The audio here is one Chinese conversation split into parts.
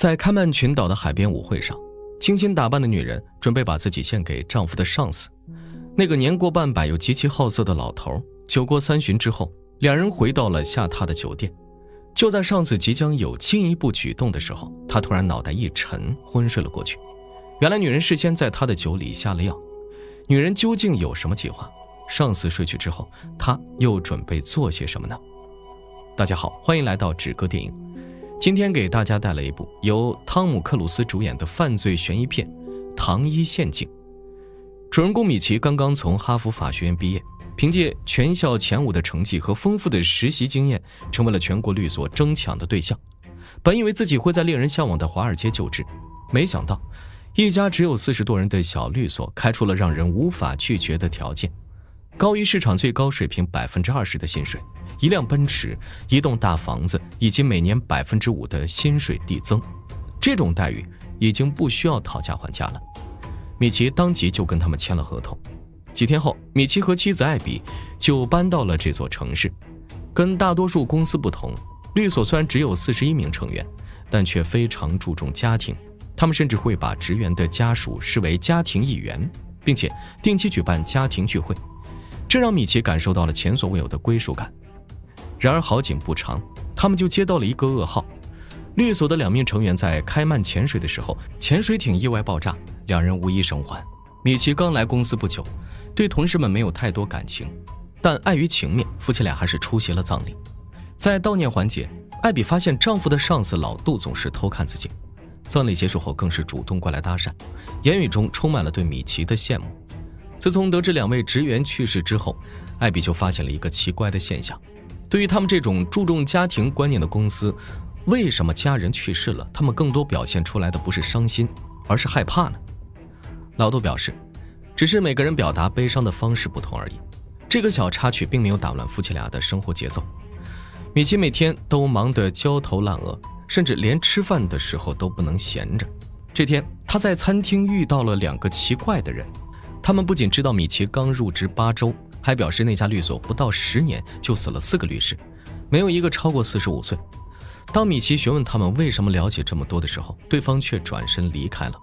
在开曼群岛的海边舞会上，精心打扮的女人准备把自己献给丈夫的上司。那个年过半百又极其好色的老头，酒过三巡之后，两人回到了下榻的酒店。就在上司即将有进一步举动的时候，他突然脑袋一沉，昏睡了过去。原来女人事先在他的酒里下了药。女人究竟有什么计划？上司睡去之后，她又准备做些什么呢？大家好，欢迎来到纸哥电影。今天给大家带来一部由汤姆·克鲁斯主演的犯罪悬疑片《糖衣陷阱》。主人公米奇刚刚从哈佛法学院毕业，凭借全校前5的成绩和丰富的实习经验，成为了全国律所争抢的对象。本以为自己会在令人向往的华尔街就职，没想到一家只有40多人的小律所开出了让人无法拒绝的条件，高于市场最高水平20%的薪水，一辆奔驰，一栋大房子，以及每年5%的薪水递增。这种待遇已经不需要讨价还价了。米奇当即就跟他们签了合同。几天后，米奇和妻子艾比就搬到了这座城市。跟大多数公司不同，律所虽然只有41名成员，但却非常注重家庭。他们甚至会把职员的家属视为家庭一员，并且定期举办家庭聚会，这让米奇感受到了前所未有的归属感。然而好景不长，他们就接到了一个噩耗。律所的2名成员在开曼潜水的时候，潜水艇意外爆炸，两人无一生还。米奇刚来公司不久，对同事们没有太多感情，但碍于情面，夫妻俩还是出席了葬礼。在悼念环节，艾比发现丈夫的上司老杜总是偷看自己。葬礼结束后，更是主动过来搭讪，言语中充满了对米奇的羡慕。自从得知2位职员去世之后，艾比就发现了一个奇怪的现象：对于他们这种注重家庭观念的公司，为什么家人去世了，他们更多表现出来的不是伤心，而是害怕呢？老杜表示，只是每个人表达悲伤的方式不同而已。这个小插曲并没有打乱夫妻俩的生活节奏。米奇每天都忙得焦头烂额，甚至连吃饭的时候都不能闲着。这天，他在餐厅遇到了2个奇怪的人。他们不仅知道米奇刚入职8周，还表示那家律所不到10年就死了4个律师，没有一个超过45岁。当米奇询问他们为什么了解这么多的时候，对方却转身离开了。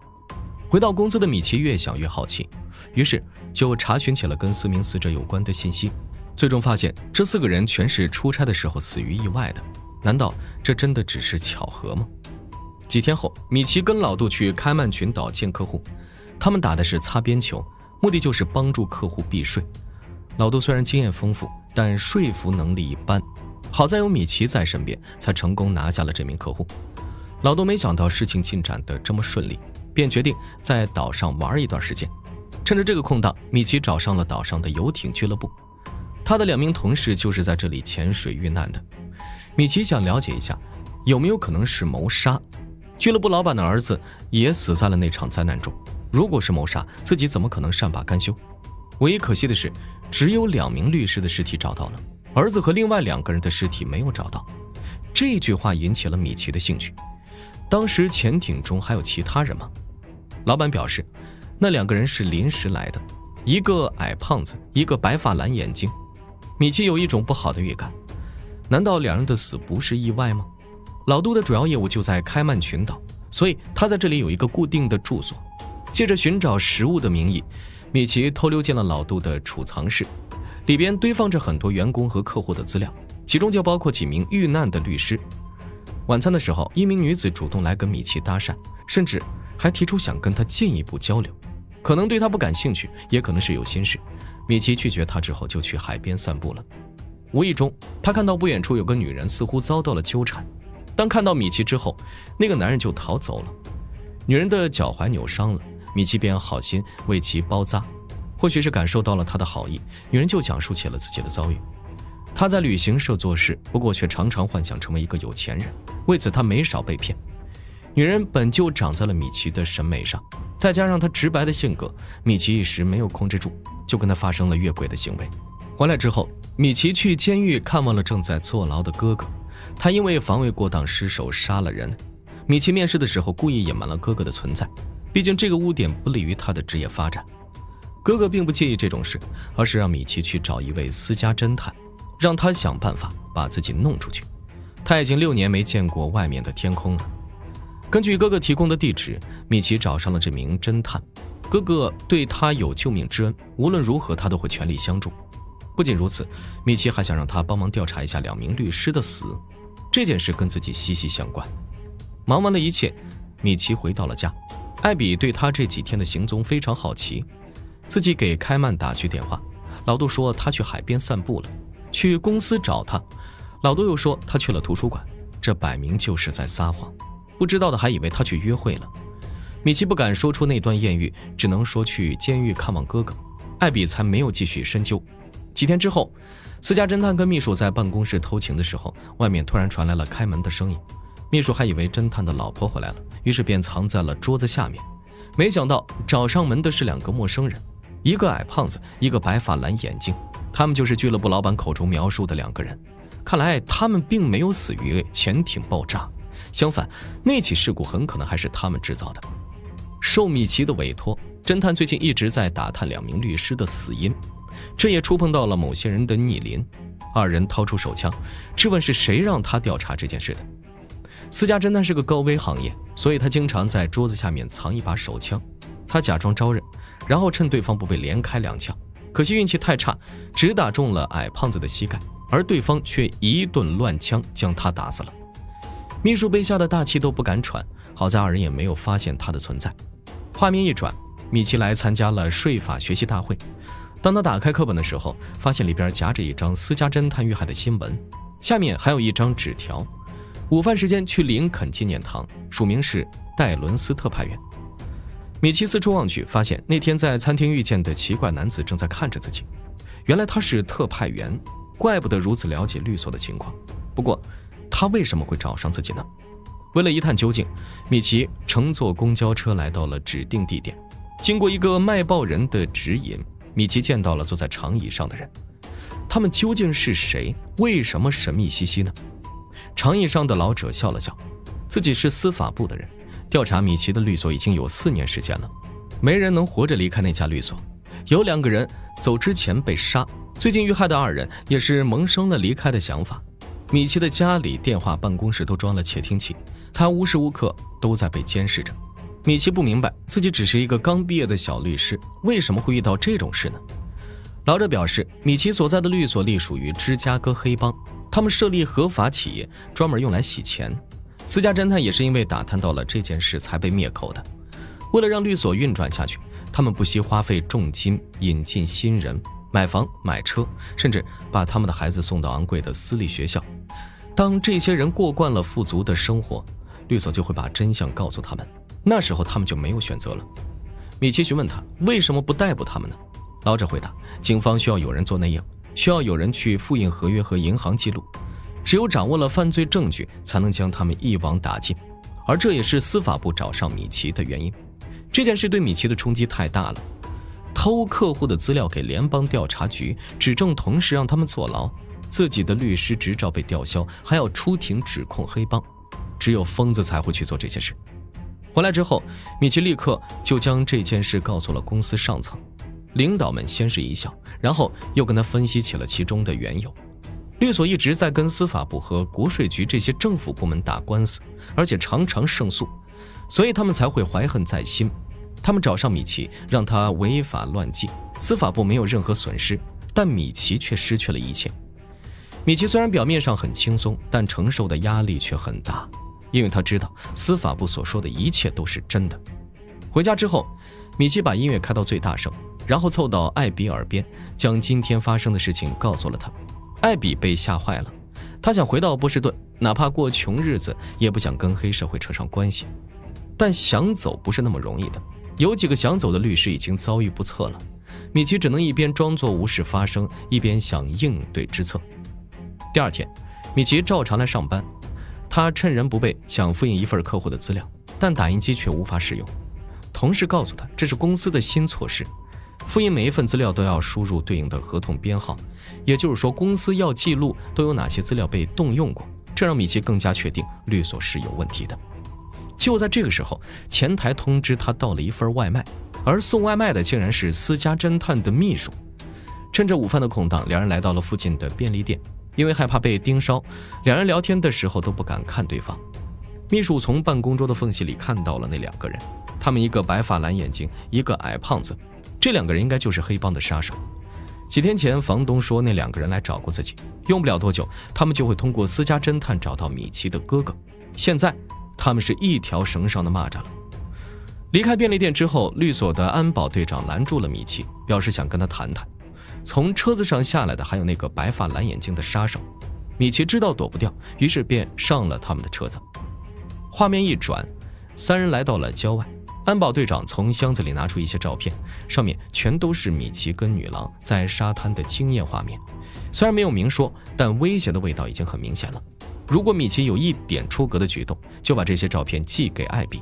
回到公司的米奇越想越好奇，于是就查询起了跟4名死者有关的信息，最终发现这4个人全是出差的时候死于意外的。难道这真的只是巧合吗？几天后，米奇跟老杜去开曼群岛见客户，他们打的是擦边球，目的就是帮助客户避税。老杜虽然经验丰富，但说服能力一般，好在有米奇在身边，才成功拿下了这名客户。老杜没想到事情进展得这么顺利，便决定在岛上玩一段时间。趁着这个空档，米奇找上了岛上的游艇俱乐部，他的2名同事就是在这里潜水遇难的。米奇想了解一下，有没有可能是谋杀？俱乐部老板的儿子也死在了那场灾难中，如果是谋杀，自己怎么可能善罢甘休？唯一可惜的是，只有2名律师的尸体找到了，儿子和另外2个人的尸体没有找到。这句话引起了米奇的兴趣。当时潜艇中还有其他人吗？老板表示，那2个人是临时来的，一个矮胖子，一个白发蓝眼睛。米奇有一种不好的预感，难道2人的死不是意外吗？老杜的主要业务就在开曼群岛，所以他在这里有一个固定的住所。借着寻找食物的名义，米奇偷溜进了老杜的储藏室，里边堆放着很多员工和客户的资料，其中就包括几名遇难的律师。晚餐的时候，一名女子主动来跟米奇搭讪，甚至还提出想跟他进一步交流，可能对他不感兴趣，也可能是有心事。米奇拒绝他之后，就去海边散步了。无意中，他看到不远处有个女人似乎遭到了纠缠。当看到米奇之后，那个男人就逃走了。女人的脚踝扭伤了，米奇便好心为其包扎。或许是感受到了他的好意，女人就讲述起了自己的遭遇。她在旅行社做事，不过却常常幻想成为一个有钱人，为此她没少被骗。女人本就长在了米奇的审美上，再加上她直白的性格，米奇一时没有控制住，就跟她发生了越轨的行为。回来之后，米奇去监狱看望了正在坐牢的哥哥，他因为防卫过当失手杀了人。米奇面试的时候故意隐瞒了哥哥的存在，毕竟这个污点不利于他的职业发展。哥哥并不介意这种事，而是让米奇去找一位私家侦探，让他想办法把自己弄出去。他已经6年没见过外面的天空了。根据哥哥提供的地址，米奇找上了这名侦探。哥哥对他有救命之恩，无论如何他都会全力相助。不仅如此，米奇还想让他帮忙调查一下2名律师的死，这件事跟自己息息相关。忙完了一切，米奇回到了家。艾比对他这几天的行踪非常好奇，自己给开曼打去电话，老杜说他去海边散步了，去公司找他，老杜又说他去了图书馆，这摆明就是在撒谎。不知道的还以为他去约会了。米奇不敢说出那段艳遇，只能说去监狱看望哥哥。艾比才没有继续深究。几天之后，私家侦探跟秘书在办公室偷情的时候，外面突然传来了开门的声音。秘书还以为侦探的老婆回来了，于是便藏在了桌子下面。没想到找上门的是2个陌生人，一个矮胖子，一个白发蓝眼睛，他们就是俱乐部老板口中描述的2个人。看来他们并没有死于潜艇爆炸，相反，那起事故很可能还是他们制造的。受米奇的委托，侦探最近一直在打探2名律师的死因，这也触碰到了某些人的逆鳞。2人掏出手枪，质问是谁让他调查这件事的。私家侦探是个高危行业，所以他经常在桌子下面藏一把手枪。他假装招认，然后趁对方不备连开2枪，可惜运气太差，只打中了矮胖子的膝盖，而对方却一顿乱枪将他打死了。秘书被吓得大气都不敢喘，好在2人也没有发现他的存在。画面一转，米奇来参加了税法学习大会。当他打开课本的时候，发现里边夹着一张私家侦探遇害的新闻，下面还有一张纸条：午饭时间去林肯纪念堂，署名是戴伦斯特派员。米奇四处望去，发现那天在餐厅遇见的奇怪男子正在看着自己。原来他是特派员，怪不得如此了解律所的情况。不过他为什么会找上自己呢？为了一探究竟，米奇乘坐公交车来到了指定地点。经过一个卖报人的指引，米奇见到了坐在长椅上的人。他们究竟是谁？为什么神秘兮兮呢？长椅上的老者笑了笑，自己是司法部的人，调查米奇的律所已经有4年时间了。没人能活着离开那家律所，有2个人走之前被杀，最近遇害的2人也是萌生了离开的想法。米奇的家里、电话、办公室都装了窃听器，他无时无刻都在被监视着。米奇不明白，自己只是一个刚毕业的小律师，为什么会遇到这种事呢？老者表示，米奇所在的律所隶属于芝加哥黑帮，他们设立合法企业，专门用来洗钱。私家侦探也是因为打探到了这件事才被灭口的。为了让律所运转下去，他们不惜花费重金引进新人，买房买车，甚至把他们的孩子送到昂贵的私立学校。当这些人过惯了富足的生活，律所就会把真相告诉他们，那时候他们就没有选择了。米奇询问他为什么不逮捕他们呢？老者回答，警方需要有人做内应，需要有人去复印合约和银行记录，只有掌握了犯罪证据，才能将他们一网打尽。而这也是司法部找上米奇的原因。这件事对米奇的冲击太大了，偷客户的资料给联邦调查局，指证同事让他们坐牢，自己的律师执照被吊销，还要出庭指控黑帮，只有疯子才会去做这些事。回来之后，米奇立刻就将这件事告诉了公司上层，领导们先是一笑，然后又跟他分析起了其中的缘由。律所一直在跟司法部和国税局这些政府部门打官司，而且常常胜诉，所以他们才会怀恨在心。他们找上米奇，让他违法乱纪，司法部没有任何损失，但米奇却失去了一切。米奇虽然表面上很轻松，但承受的压力却很大，因为他知道司法部所说的一切都是真的。回家之后，米奇把音乐开到最大声，然后凑到艾比耳边，将今天发生的事情告诉了他。艾比被吓坏了，他想回到波士顿，哪怕过穷日子，也不想跟黑社会扯上关系。但想走不是那么容易的，有几个想走的律师已经遭遇不测了。米奇只能一边装作无事发生，一边想应对之策。第2天，米奇照常来上班，他趁人不备想复印一份客户的资料，但打印机却无法使用。同事告诉他，这是公司的新措施，复印每一份资料都要输入对应的合同编号，也就是说公司要记录都有哪些资料被动用过，这让米奇更加确定律所是有问题的。就在这个时候，前台通知他到了一份外卖，而送外卖的竟然是私家侦探的秘书。趁着午饭的空档，两人来到了附近的便利店，因为害怕被盯梢，两人聊天的时候都不敢看对方。秘书从办公桌的缝隙里看到了那2个人，他们一个白发蓝眼睛，一个矮胖子，这2个人应该就是黑帮的杀手。几天前房东说那2个人来找过自己，用不了多久他们就会通过私家侦探找到米奇的哥哥，现在他们是一条绳上的蚂蚱了。离开便利店之后，律所的安保队长拦住了米奇，表示想跟他谈谈。从车子上下来的还有那个白发蓝眼睛的杀手，米奇知道躲不掉，于是便上了他们的车子。画面一转，3人来到了郊外，安保队长从箱子里拿出一些照片，上面全都是米奇跟女郎在沙滩的惊艳画面。虽然没有明说，但威胁的味道已经很明显了。如果米奇有一点出格的举动，就把这些照片寄给艾比。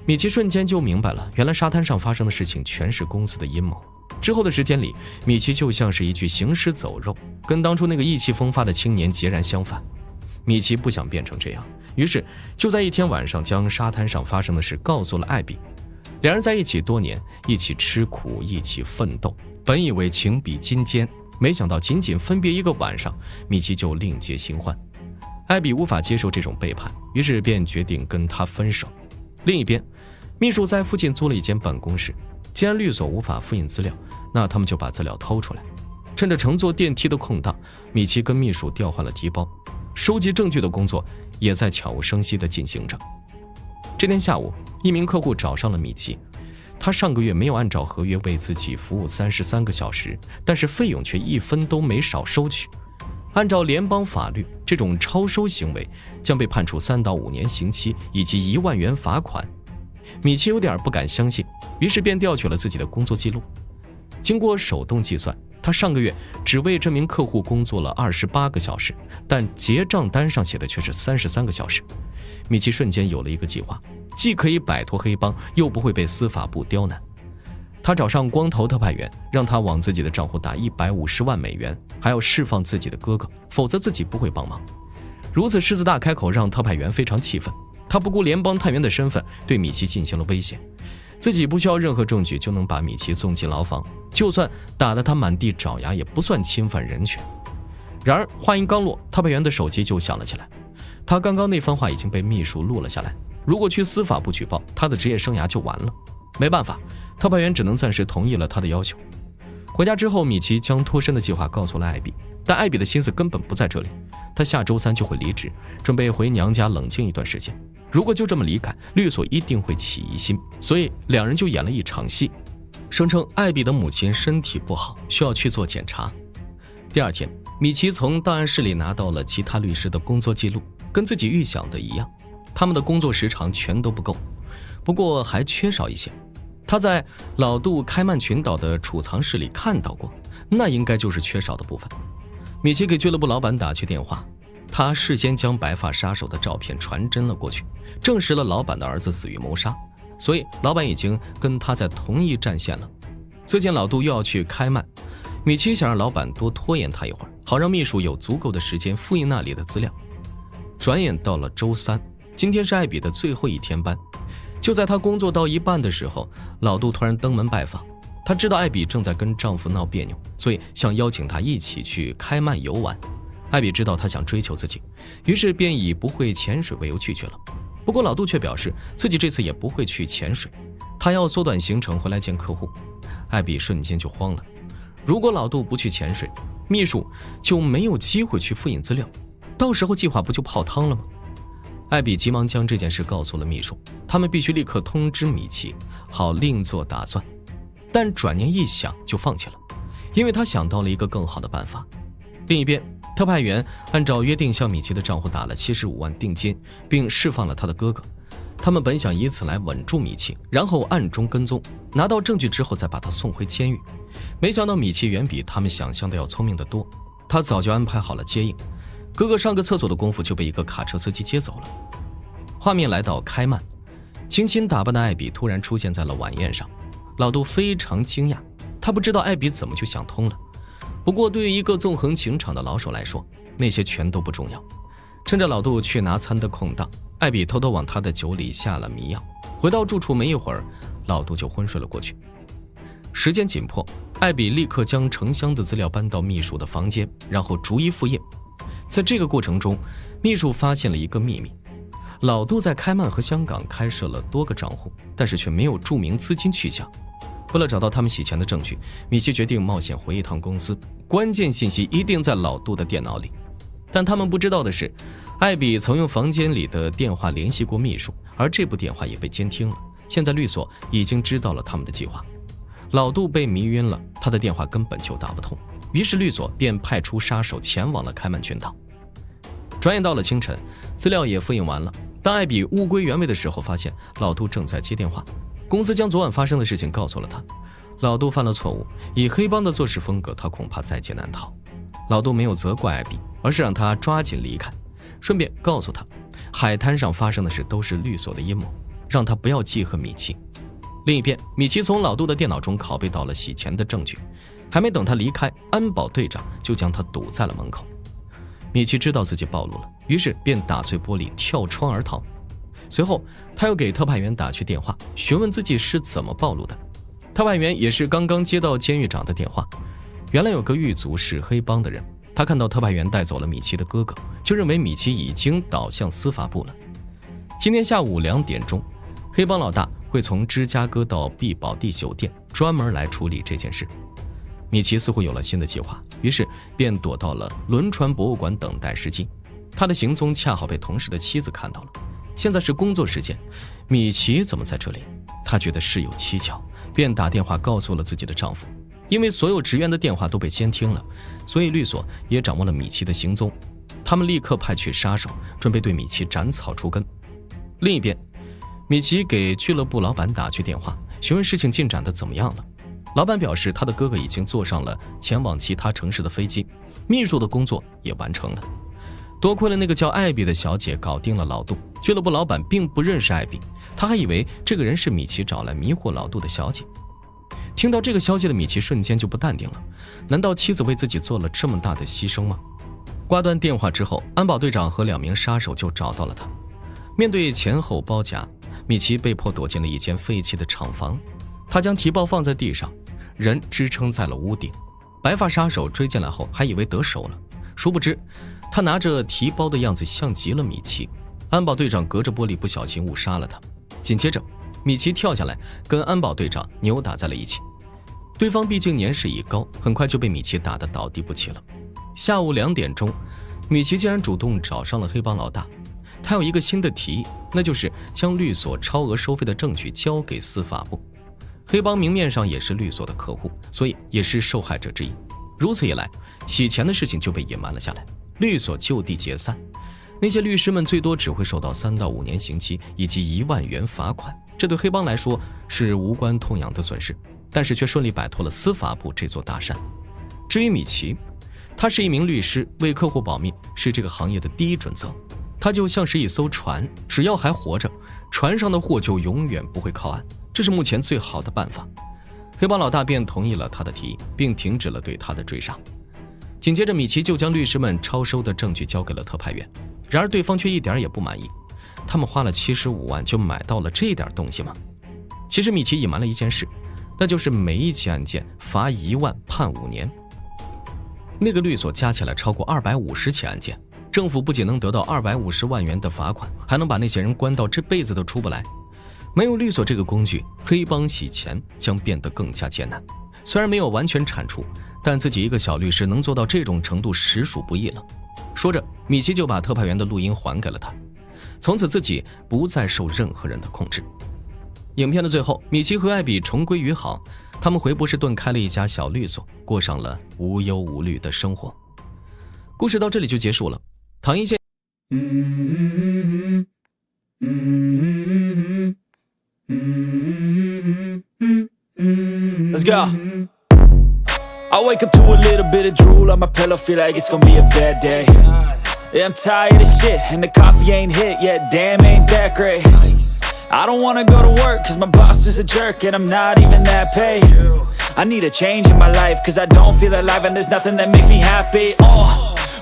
米奇瞬间就明白了，原来沙滩上发生的事情全是公司的阴谋。之后的时间里，米奇就像是一具行尸走肉，跟当初那个意气风发的青年截然相反。米奇不想变成这样，于是就在一天晚上将沙滩上发生的事告诉了艾比。2人在一起多年，一起吃苦，一起奋斗，本以为情比金坚，没想到仅仅分别一个晚上，米奇就另结新欢。艾比无法接受这种背叛，于是便决定跟他分手。另一边，秘书在附近租了一间办公室，既然律所无法复印资料，那他们就把资料偷出来。趁着乘坐电梯的空档，米奇跟秘书调换了提包，收集证据的工作也在悄无声息地进行着。这天下午，一名客户找上了米奇，他上个月没有按照合约为自己服务33个小时，但是费用却1分都没少收取。按照联邦法律，这种超收行为将被判处3到5年刑期以及1万元罚款。米奇有点不敢相信，于是便调取了自己的工作记录。经过手动计算，他上个月只为这名客户工作了28个小时，但结账单上写的却是33个小时。米奇瞬间有了一个计划，既可以摆脱黑帮，又不会被司法部刁难。他找上光头特派员，让他往自己的账户打150万美元，还要释放自己的哥哥，否则自己不会帮忙。如此狮子大开口，让特派员非常气愤。他不顾联邦探员的身份，对米奇进行了威胁，自己不需要任何证据就能把米奇送进牢房，就算打得他满地找牙，也不算侵犯人权。然而话音刚落，特派员的手机就响了起来。他刚刚那番话已经被秘书录了下来，如果去司法部举报，他的职业生涯就完了。没办法，特派员只能暂时同意了他的要求。回家之后，米奇将脱身的计划告诉了艾比，但艾比的心思根本不在这里。他下周3就会离职，准备回娘家冷静一段时间。如果就这么离开，律所一定会起疑心，所以2人就演了一场戏，声称艾比的母亲身体不好，需要去做检查。第2天，米奇从档案室里拿到了其他律师的工作记录，跟自己预想的一样，他们的工作时长全都不够，不过还缺少一些。他在老杜开曼群岛的储藏室里看到过，那应该就是缺少的部分。米奇给俱乐部老板打去电话，他事先将白发杀手的照片传真了过去，证实了老板的儿子死于谋杀，所以老板已经跟他在同一战线了。最近老杜又要去开曼，米奇想让老板多拖延他一会儿，好让秘书有足够的时间复印那里的资料。转眼到了周3，今天是艾比的最后一天班。就在他工作到一半的时候，老杜突然登门拜访。他知道艾比正在跟丈夫闹别扭，所以想邀请他一起去开曼游玩。艾比知道他想追求自己，于是便以不会潜水为由拒绝了。不过老杜却表示自己这次也不会去潜水，他要缩短行程回来见客户。艾比瞬间就慌了，如果老杜不去潜水，秘书就没有机会去复印资料，到时候计划不就泡汤了吗？艾比急忙将这件事告诉了秘书，他们必须立刻通知米奇，好另做打算。但转念一想就放弃了，因为他想到了一个更好的办法。另一边，特派员按照约定向米奇的账户打了75万定金，并释放了他的哥哥。他们本想以此来稳住米奇，然后暗中跟踪，拿到证据之后再把他送回监狱。没想到米奇远比他们想象的要聪明得多，他早就安排好了接应，哥哥上个厕所的功夫就被一个卡车司机接走了。画面来到开曼，精心打扮的艾比突然出现在了晚宴上。老杜非常惊讶，他不知道艾比怎么就想通了。不过对于一个纵横情场的老手来说，那些全都不重要。趁着老杜去拿餐的空档，艾比偷偷往他的酒里下了迷药。回到住处没一会儿，老杜就昏睡了过去。时间紧迫，艾比立刻将成箱的资料搬到秘书的房间，然后逐一复印。在这个过程中，秘书发现了一个秘密，老杜在开曼和香港开设了多个账户，但是却没有注明资金去向。为了找到他们洗钱的证据，米奇决定冒险回一趟公司，关键信息一定在老杜的电脑里。但他们不知道的是，艾比曾用房间里的电话联系过秘书，而这部电话也被监听了。现在律所已经知道了他们的计划，老杜被迷晕了，他的电话根本就打不通，于是律所便派出杀手前往了开曼群岛。转眼到了清晨，资料也复印完了。当艾比物归原位的时候，发现老杜正在接电话。公司将昨晚发生的事情告诉了他，老杜犯了错误，以黑帮的做事风格，他恐怕在劫难逃。老杜没有责怪艾比，而是让他抓紧离开，顺便告诉他，海滩上发生的事都是律所的阴谋，让他不要记恨米奇。另一边，米奇从老杜的电脑中拷贝到了洗钱的证据，还没等他离开，安保队长就将他堵在了门口。米奇知道自己暴露了，于是便打碎玻璃跳窗而逃。随后他又给特派员打去电话，询问自己是怎么暴露的。特派员也是刚刚接到监狱长的电话，原来有个狱卒是黑帮的人，他看到特派员带走了米奇的哥哥，就认为米奇已经倒向司法部了。今天下午2点钟，黑帮老大会从芝加哥到毕宝地酒店，专门来处理这件事。米奇似乎有了新的计划，于是便躲到了轮船博物馆等待时机。他的行踪恰好被同事的妻子看到了。现在是工作时间，米奇怎么在这里？他觉得事有蹊跷，便打电话告诉了自己的丈夫。因为所有职员的电话都被监听了，所以律所也掌握了米奇的行踪。他们立刻派去杀手，准备对米奇斩草除根。另一边，米奇给俱乐部老板打去电话，询问事情进展的怎么样了。老板表示，他的哥哥已经坐上了前往其他城市的飞机，秘书的工作也完成了。多亏了那个叫艾比的小姐搞定了老杜，俱乐部老板并不认识艾比，他还以为这个人是米奇找来迷惑老杜的小姐。听到这个消息的米奇瞬间就不淡定了，难道妻子为自己做了这么大的牺牲吗？挂断电话之后，安保队长和2名杀手就找到了他。面对前后包夹，米奇被迫躲进了一间废弃的厂房，他将提包放在地上，人支撑在了屋顶。白发杀手追进来后还以为得手了，殊不知他拿着提包的样子像极了米奇。安保队长隔着玻璃不小心误杀了他。紧接着米奇跳下来跟安保队长扭打在了一起，对方毕竟年事已高，很快就被米奇打得倒地不起了。下午2点钟，米奇竟然主动找上了黑帮老大，他有一个新的提议，那就是将律所超额收费的证据交给司法部。黑帮明面上也是律所的客户，所以也是受害者之一。如此一来，洗钱的事情就被隐瞒了下来，律所就地解散。那些律师们最多只会受到3到5年刑期以及1万元罚款，这对黑帮来说是无关痛痒的损失，但是却顺利摆脱了司法部这座大山。至于米奇，他是一名律师，为客户保密是这个行业的第一准则。他就像是一艘船，只要还活着，船上的货就永远不会靠岸，这是目前最好的办法。黑帮老大便同意了他的提议，并停止了对他的追杀。紧接着，米奇就将律师们抄收的证据交给了特派员，然而对方却一点也不满意。他们花了75万就买到了这点东西吗？其实米奇隐瞒了一件事，那就是每一起案件罚1万判5年。那个律所加起来超过250起案件，政府不仅能得到250万元的罚款，还能把那些人关到这辈子都出不来。没有律所这个工具，黑帮洗钱将变得更加艰难。虽然没有完全铲除，但自己一个小律师能做到这种程度实属不易了。说着，米奇就把特派员的录音还给了他，从此自己不再受任何人的控制。影片的最后，米奇和艾比重归于好，他们回波士顿开了一家小律所，过上了无忧无虑的生活。故事到这里就结束了。唐一线Let's go. I wake up to a little bit of drool on my pillow, feel like it's gonna be a bad day. Yeah, I'm tired of shit, and the coffee ain't hit yet, damn ain't that great. I don't wanna go to work, cause my boss is a jerk, and I'm not even that paid. I need a change in my life, cause I don't feel alive, and there's nothing that makes me happy.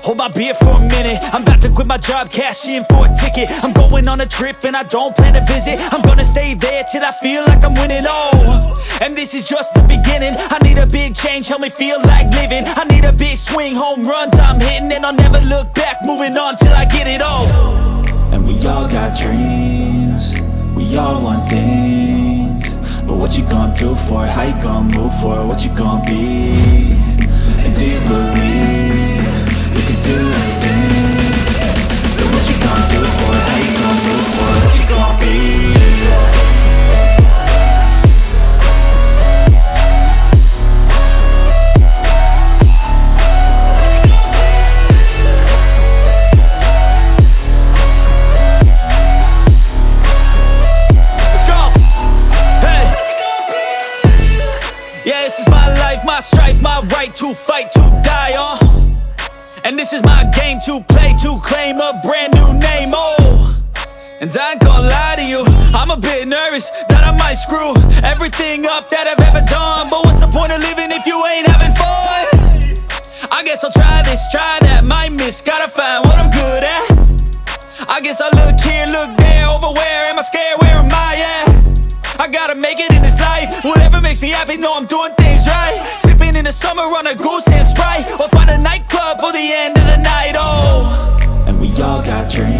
Hold my beer for a minute, I'm about to quit my job, cash in for a ticket. I'm going on a trip and I don't plan to visit. I'm gonna stay there till I feel like I'm winning, and this is just the beginning. I need a big change, help me feel like living. I need a big swing, home runs I'm hitting, and I'll never look back, moving on till I get it all. And we We all got dreams, we all want things. But what you gonna do for it? How you gonna move for it? What you gonna be? And do you believe you can do anything? But what you gonna do for it? How you gonna move for it? What you gonna be? Yeah, this is my life, my strife, my right to fight, to die on. And this is my game to play, to claim a brand new name, oh. And I ain't gonna lie to you, I'm a bit nervous that I might screw everything up that I've ever done. But what's the point of living if you ain't having fun? I guess I'll try this, try that, might miss, gotta find what I'm good at. I guess I look here, look there, over where am I scared, where am I at? I gotta make it in this life. Whatever makes me happy, know I'm doing things right. Sipping in the summer on a goose and Sprite, or find a night